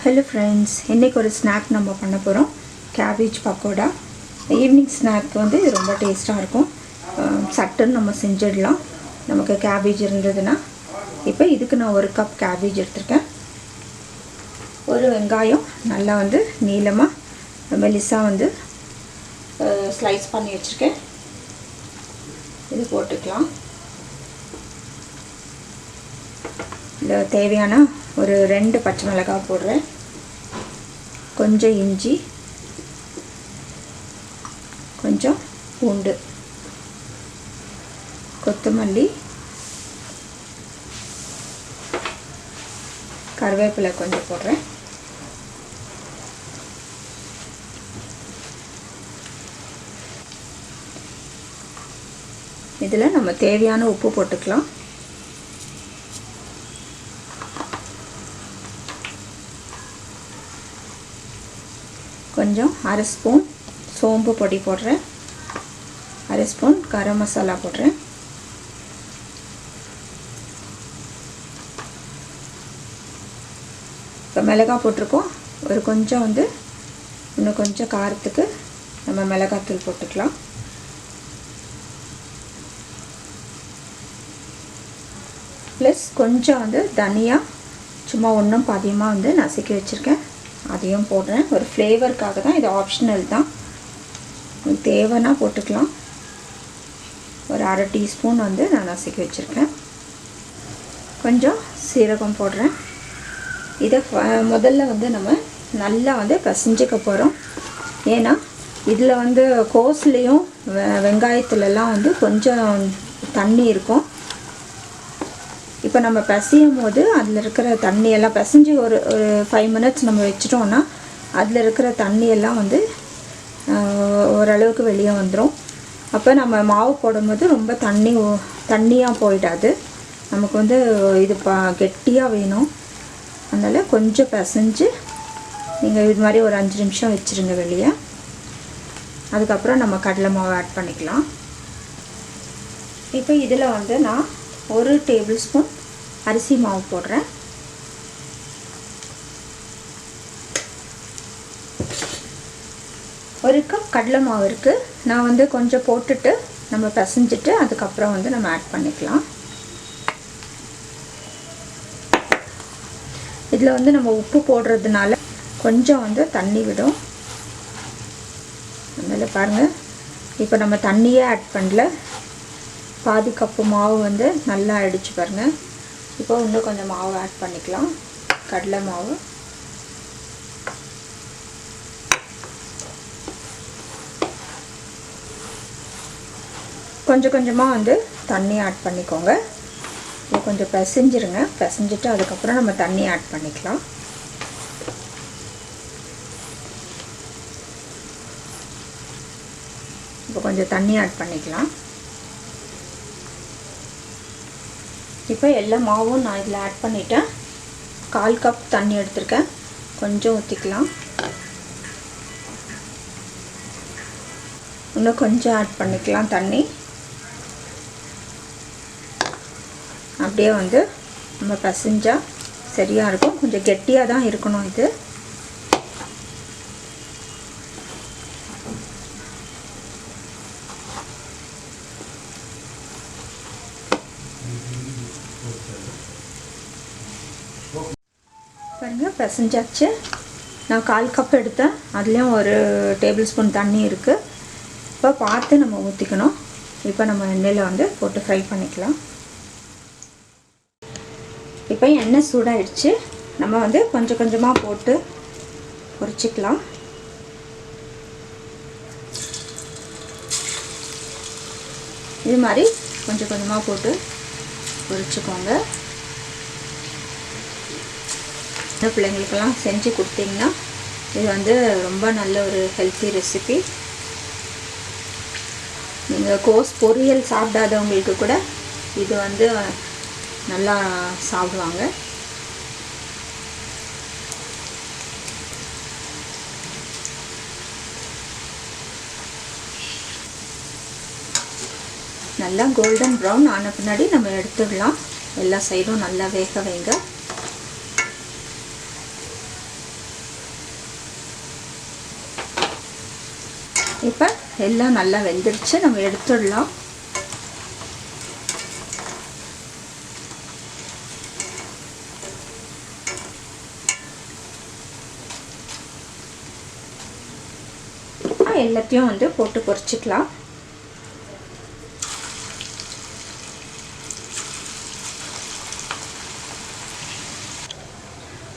Hello friends, இன்னைக்கு ஒரு snack நம்ம பண்ண போறோம். Cabbage Pakoda. ஈவினிங் ஸ்நாக் வந்து ரொம்ப டேஸ்டா இருக்கும். சட்டுன்னு நம்ம செஞ்சிடலாம். நமக்கு cabbage இருந்ததுனா இப்போ இதுக்கு நான் 1 கப் cabbage எடுத்துர்க்கேன். ஒரு வெங்காயம் நல்லா வந்து நீளமா மெலிசா வந்து ஸ்லைஸ் பண்ணி வச்சிருக்கேன். இது போட்டுக்கலாம். இந்த தேவையான ஒரு 2 பச்சை மிளகாய் போடுறேன். கொஞ்சம் இஞ்சி, கொஞ்சம் பூண்டு, கொத்தமல்லி, கறிவேப்பிலை கொஞ்சம் போடுறேன். இதில் நம்ம தேவையான உப்பு போட்டுக்கலாம். கொஞ்சம் 1/2 ஸ்பூன் சோம்பு பொடி போடுறேன். 1/2 ஸ்பூன் கரம் மசாலா போடுறேன். இப்போ மிளகாய் போட்டிருக்கோம். ஒரு கொஞ்சம் வந்து இன்னும் கொஞ்சம் காரத்துக்கு நம்ம மிளகாய்த்தூள் போட்டுக்கலாம். ப்ளஸ் கொஞ்சம் வந்து தனியா சும்மா ஒன்றும் பாதியமாக வந்து நசுக்கி வச்சுருக்கேன், அதையும் போடுறேன். ஒரு ஃப்ளேவருக்காக தான், இது ஆப்ஷனல் தான், உங்களுக்கு தேவைன்னா போட்டுக்கலாம். ஒரு 1/2 டீஸ்பூன் வந்து நான் நசுக்கி வச்சுருக்கேன். கொஞ்சம் சீரகம் போடுறேன். இதை முதல்ல வந்து நம்ம நல்லா வந்து பிசைஞ்சிக்க போகிறோம். ஏன்னா இதில் வந்து கோஸ்லேயும் வெங்காயத்துலலாம் வந்து கொஞ்சம் தண்ணி இருக்கும். இப்போ நம்ம பிசையும் போது அதில் இருக்கிற தண்ணியெல்லாம் பிசைஞ்சு ஒரு 5 மினிட்ஸ் நம்ம வச்சிட்டோம்னா அதில் இருக்கிற தண்ணியெல்லாம் வந்து ஓரளவுக்கு வெளியே வந்துடும். அப்போ நம்ம மாவு போடும்போது ரொம்ப தண்ணியாக போயிடாது. நமக்கு வந்து இது கெட்டியாக வேணும். அதனால் கொஞ்சம் பிசைஞ்சு நீங்கள் இது மாதிரி ஒரு 5 நிமிஷம் வச்சுருங்க வெளியே. அதுக்கப்புறம் நம்ம கடலை மாவு ஆட் பண்ணிக்கலாம். இப்போ இதில் வந்து நான் 1 டேபிள் ஸ்பூன் அரிசி மாவு போடுறேன். ஒரு கப் கடலை மாவு இருக்குது. நான் வந்து கொஞ்சம் போட்டுட்டு நம்ம பிசைஞ்சிட்டு அதுக்கப்புறம் வந்து நம்ம ஆட் பண்ணிக்கலாம். இதில் வந்து நம்ம உப்பு போடுறதுனால கொஞ்சம் வந்து தண்ணி விடும். அதனால் பாருங்கள், இப்போ நம்ம தண்ணியே ஆட் பண்ணல, பாதி கப்பு மாவு வந்து நல்லா அடிச்சு பாருங்கள். இப்போ இன்னும் கொஞ்சம் மாவு ஆட் பண்ணிக்கலாம். கடலை மாவு கொஞ்சம் கொஞ்சமாக வந்து தண்ணி ஆட் பண்ணிக்கோங்க. இது கொஞ்சம் பிசைஞ்சிருங்க. பிசைஞ்சிட்டு அதுக்கப்புறம் நம்ம தண்ணி ஆட் பண்ணிக்கலாம். இப்போ கொஞ்சம் தண்ணி ஆட் பண்ணிக்கலாம். இப்போ எல்லா மாவும் நான் இதில் ஆட் பண்ணிட்டேன். 1/4 கப் தண்ணி எடுத்திருக்கேன். கொஞ்சம் ஊற்றிக்கலாம். இன்னும் கொஞ்சம் ஆட் பண்ணிக்கலாம் தண்ணி. அப்படியே வந்து நம்ம பிசைஞ்சா சரியாக இருக்கும். கொஞ்சம் கெட்டியாக தான் இருக்கணும் இது. பாருங்கள், பிசைஞ்சாச்சு. நான் 1/4 கப் எடுத்தேன். அதுலேயும் 1 டேபிள் ஸ்பூன் தண்ணி இருக்குது. இப்போ பார்த்து நம்ம ஊற்றிக்கணும். இப்போ நம்ம எண்ணெயில் வந்து போட்டு ஃப்ரை பண்ணிக்கலாம். இப்போ எண்ணெய் சூடாகிடுச்சு. நம்ம வந்து கொஞ்சம் கொஞ்சமாக போட்டு பொரிச்சிக்கலாம். இது மாதிரி கொஞ்சம் கொஞ்சமாக போட்டு பொரிச்சுக்கோங்க. இந்த பிள்ளைங்களுக்கெல்லாம் செஞ்சு கொடுத்தீங்கன்னா இது வந்து ரொம்ப நல்ல ஒரு ஹெல்த்தி ரெசிபி. நீங்கள் கோஸ் பொரியல் சாப்பிடாதவங்களுக்கு கூட இது வந்து நல்லா சாப்பிடுவாங்க. நல்லா கோல்டன் ப்ரௌன் ஆன பின்னாடி நம்ம எடுத்துடலாம். எல்லா சைடும் நல்லா வேக வைங்க. இப்போ எல்லாம் நல்லா வெந்துருச்சு, நம்ம எடுத்துடலாம். எல்லாத்தையும் வந்து போட்டு பொரிச்சிக்கலாம்.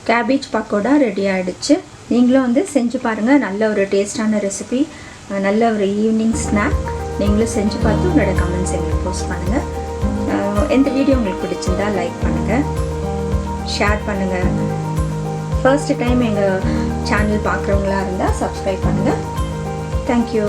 கேபேஜ் பக்கோடா ரெடி ஆகிடுச்சு. நீங்களும் வந்து செஞ்சு பாருங்கள். நல்ல ஒரு டேஸ்டான ரெசிபி, நல்ல ஒரு ஈவினிங் ஸ்நாக். நீங்களும் செஞ்சு பார்த்து உங்களோட கமெண்ட்ஸ் எங்களுக்கு போஸ்ட் பண்ணுங்கள். இந்த வீடியோ உங்களுக்கு பிடிச்சிருந்தா லைக் பண்ணுங்கள், ஷேர் பண்ணுங்கள். ஃபர்ஸ்ட் டைம் எங்கள் சேனல் பார்க்குறவங்களா இருந்தால் சப்ஸ்கிரைப் பண்ணுங்கள். Thank you.